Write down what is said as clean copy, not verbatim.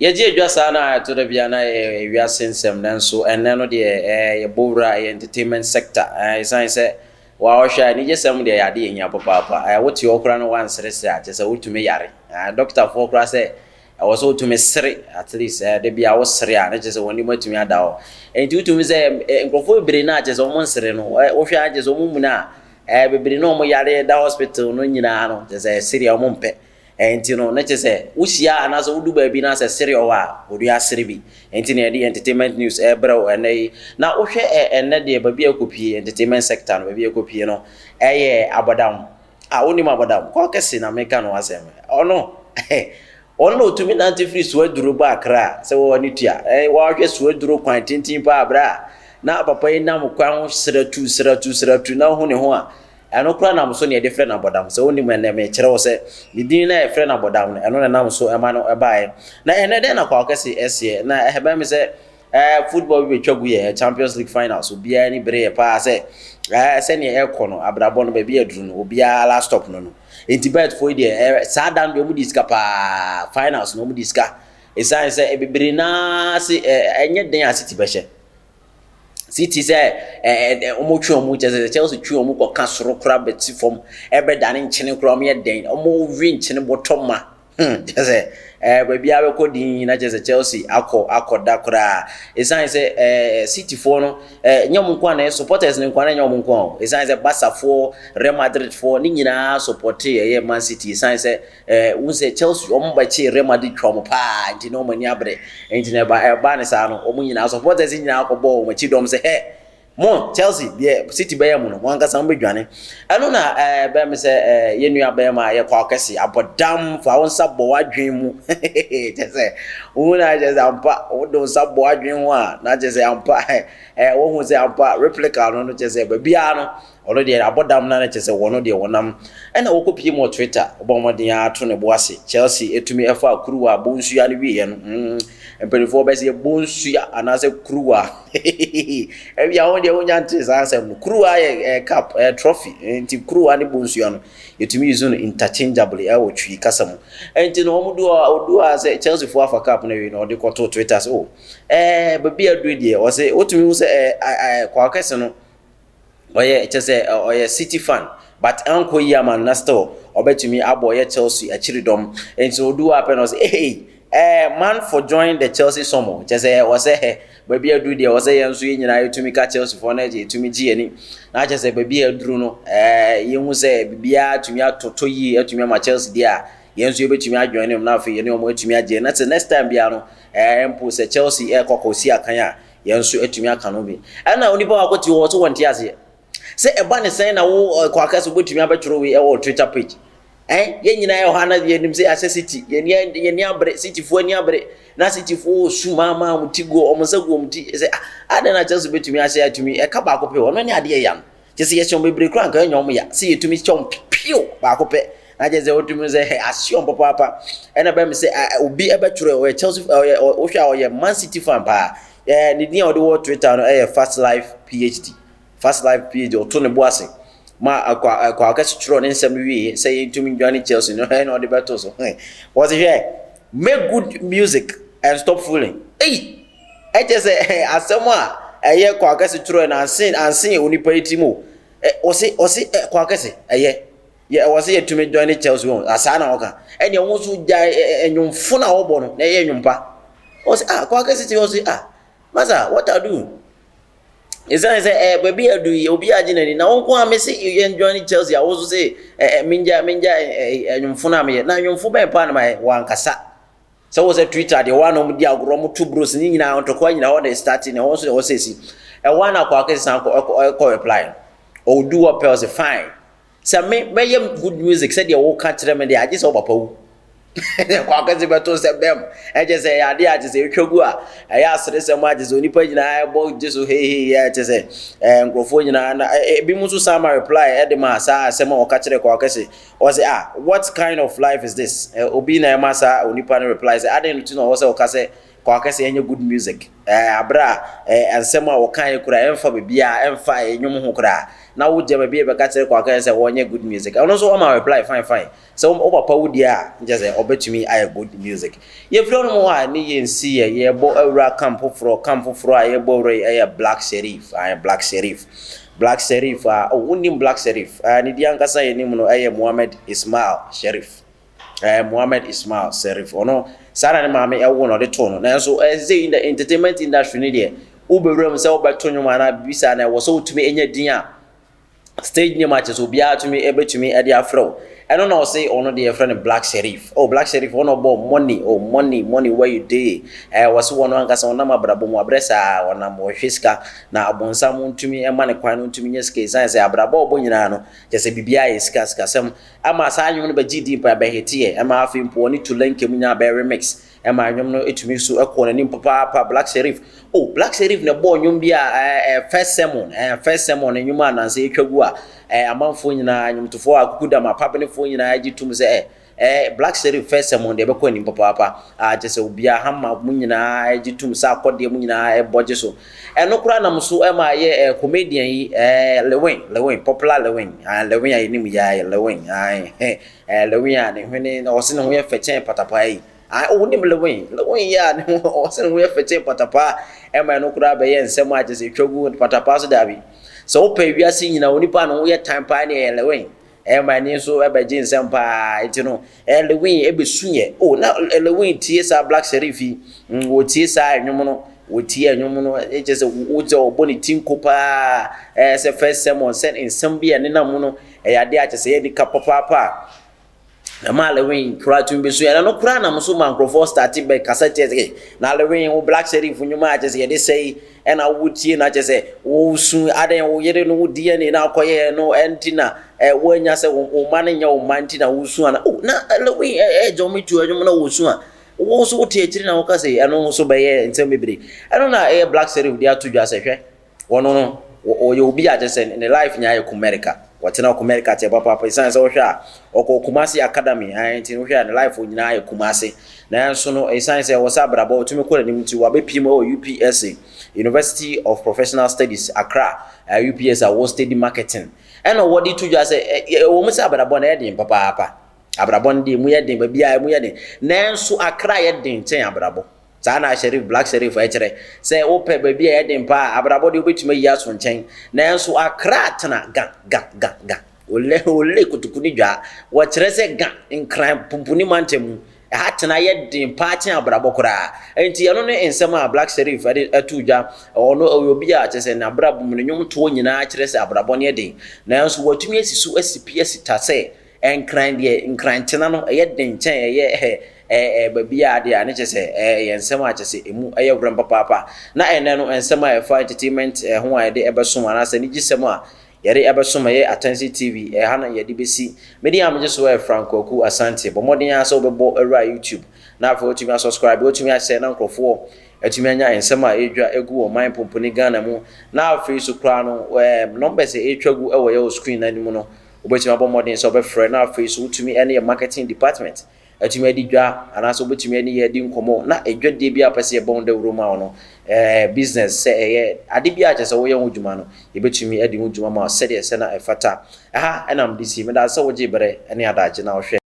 Yeji edwa saa na to da bia na ewia sensem nanso enne no de ye bowra entertainment sector isan se wa ohwa ni jesem de yade enya papa wote okura no wan sere a jese wotume yare doctor for okura se wo so wotume sere at least de bia wo sere a na jese woni matumi ada ho enti wotume se nkrofo bere na jese wo sere no wo hwa jese wo mu na bebere no mo yare da hospital no nyina no jese sere o mo mpe enti no na chese usia anaso wudu ba bi na se sere o wa odu asere bi enti na di entertainment news bro enai na wo hwe enne de ba bi akopie entertainment sector no ba bi akopie no eye abodam woni ma abodam ko kese na meka no asem ono ono tumi na antifreeze so aduro ba akra se wo ni tua wo hwe so aduro kwan tintin pa abra na papa inam kwan ho seratu na ho ne ho a eno kura na so ne de frɛ na bodam so oni me me kyerɛ wo sɛ bidin na e frɛ na bodam no eno na nam so ema no ebae na ene de na kwa kase ese na eheba me sɛ football bi twagu ye Champions League finals obi ani bere pa sɛ sɛ ne ekɔ no abrabɔ no ba bi aduru no obi last stop no enti bet for de saa dan be mu diska pa finals no mu diska esan sɛ ebibiri na se enye den asiti bɛhye City say omo twa omo chese Chelsea twa omo ko ka soro kra beti fom ebe dane nchene kra omo ye den omo wi nchene botoma chese ba bia be ko din na chese Chelsea akoda kra esan say City for no nyom nko na supporters ne nko na nyom nko esan say Barca for Real Madrid for ni nyina support ye Man City esan say won say Chelsea omo ba chi Real Madrid twa omo pa nti no mani abre nti ne ba ne sa no omo nyina supporters nyina akobo omo chi dom say Mon Chelsea de City be yamu no wan ka sam bedwane eno na be me se yenua be ma ye kwa kese abodam fa won sabo wadwen mu je se una je ampa wo do sabo wadwen ho a na je se ampa wo hu se ampa replica no je se ba bia no already abodam na je se wono de wonam ena wo kopie mo Twitter obo modin ato ne boase Chelsea etumi efa akuruwa bonsu ya ne wie no empelifo be se bonsu ya anase kuruwa ebia won de wonya ntis ansem kuruwa cup trophy enti kuruwa ne bonsu ya no etumi use no interchangeably wo twi kasam enti no odu say Chelsea for afa cup na we no de koto Twitter so ba bia adu de o say otumi hu say kwa kese no oye chese oye City fan but anko yaman na still obetumi aboye Chelsea achiridom enti odu apen o say man for join the Chelsea somo chese o say baby adu de o say yenso nyina yetumi ka Chelsea for na je tumi gi ani na chese baby aduru no yehu say bibia tumi atoto yi atumi ma Chelsea dia yenso yebetumi adjoin nem na afi ye ne o mo atumi age na next time bia no empo say Chelsea kokosi akan a yenso atumi aka no bi ana onipa akoti wo so wonte ase say eba ne sen na wo kwakase botumi abetworo we e Twitter page ye nyina ye hana ye nim say City ye ni abre City fo ni abre na City fo suma ma mutigo omonsago mti say ada na Chelsea betumi ase atumi e ka ba ko pe wono ni ade yan je say ye chom bebre kran ka nyom ya say yetumi chom pio ba ko pe na je say otumi say asion papa e na ba me say obi ebetworo we Chelsea o hwa o ye Man City fan pa ni dia o de Twitter no Fast Life PhD o to ne boase ma akwa akasi churo ne nsem wi say tumi dwane Chelsea no na de beto so was here make good music and stop fooling just asemo a kwa akasi churo na ansin onipa etimo o say kwa akasi ye was here tumi dwane Chelsea won asa na oka ene won so ja enwumfo na obo no na ye enwumpa o say kwa akasi ti o say masa what I do is say baby adu obi aginani na won ko amese you enjoy Chelsea I also say minja enwumfo na me na enwumfo ben pa na mai wankasa so was a Twitter the one om di agro mo two bros ni nyina on to kwa nyina on starting and also say si one akwa kesa ko reply o do what else fine say me good music said you wo ka kire me dey agi so papa wu kwa kase beto se bem je say ade age say twagu a ya asere se mo age so nipa nyina bo jesu he ya je say nkrofo nyina na bi mu so sama reply e de ma sa se mo ka kire kwa kase o say what kind of life is this obi na ma sa onipa no reply say ade no tu no o say o ka say kwa ka say good music abra ensem a wo kan kura emfa bibia emfa enyum ho kura na wo je bibia be ka tere kwa ka say wonye good music ono so o ma reply fine so o papa wo dia nje say obetumi aye good music ye fro no wa ni ye nsi ye bo awura camp fro aye bo re aye Black Sherif unim Black Sherif ni di ankasa ye nim no aye Muhammad Ismail Sherif Muhammad Ismail Sherif ono sara ne maame ewo no de to no na so in the entertainment industry ni de ubewram se obeto nwuma na bisa na wo so utumi enya din a stage ni matches obi atumi ebetumi e de afro eno na say ono de friend Black Sherif Black Sherif ono bo money where you dey was one ankasa ona mabrabo mu abresa ona mo hwiska na abonsa mu ntumi e ma ne kwan no ntumi nyeske say abrabo obo nyina no je se bibia e ska sem ama sa anwum no ba gidi pa ba hetie e ma afimpo oni to lenke mu nya ba remix e ma anwum no etumi so e ko nanim papa Black Sherif Black Sherif na bo anwum bia first sermon anwum ananse etwagu a amanfo nyina anwumtofo akukuda ma pabenefo nyina agitum se Black Sherif first sermon de be ko anim papa je se obia hama mu nyina agitum sa akode mu nyina boje so eno kura nam so e ma ye comedian yi Lewin popular Lewin ya nim ya Lewin Lewin ya ne hwene na ose ne ho ye fechen patapa yi onim Lewin ya ne ose ne ho ye fechen patapa e ma eno kura be ye nsem aje se twagu patapa so dabi so opa wiase nyina onipa no ye time pa ne Lewin mani so ebeje nsem pa etino Lewin ebesunye na Lewin tie sa Black Sherif wo tie sa anwum no wo tie anwum no eje se wo je oboni tinko pa se first sermon send nsem bia ne nam no yade ache se ye di kapapa ma Lewin kura tumbe so ya no kura na so microphone start be cassette na Lewin wo Black Sherif nyuma ache se ye de say ena wutie na chese wo su aden wo yere no die na akoye no entina wo nya se wo mane nya wo mantina wo su ana na Lewin jomi tu adwum na wo su a wo so tie chiri na wo ka se eno so be ye ntem bebre eno na Black Sherif dia to dwa se hwe wono no o ye obi a chese in life nya ye America watena ku America te papa isan se wo hwa oko Kumasi Academy enti wo hwa na life nyina ye Kumasi na enso no isan se wo sa brabo otumi ko nim ti wa be pimo UPSA University of Professional Studies Accra UPSA was study marketing eno wodi to just say wo musa brabo na yedin papa abrabo ndi mu yedin ba bia mu yedin na enso Accra yedin chen abrabo sana Sherif Black Sherif ekere say wo pe ba bia yedin pa abrabo de obetuma yi aso nchen na enso Accra tena ga ole kutukuni dwa wo kire se ga nkran pumpuni mantemu hatena yedin pa chen abrabo kura enti eno ne ensem a Black Sherif atudwa ono obi a chese na abrabo mu nyum to nyina kire se abrabo ne yedin na enso watumi asisu asipi tase enkran de nkran tena no yedin chen babia de ane chese ensem a chese emu ayewram papa na ene no ensem a for entertainment ho a de ebesom ana se ni gisem a yare ebesom ye Attention TV hana ye de besi medi am je so Franco Oku Asante bo modern ya so bebo era YouTube na fa otumi subscribe otumi a share na nkrofo atumi anya ensem a edwa egu o man pomponi Ghana mu na fa so kra no numbers etwagu e wo ye screen na nimu no obetumi abo modern so be frɛ na fa so otumi ene marketing department atumi adidwa anaso obetumi ene ye di nkomo na edwade bia pese bon de roma ono business say ade bia chese wo ye hodwuma no ebetumi ade hodwuma ma sede se na efata enam disi me da se wo gye bere ene adaje na wo hwe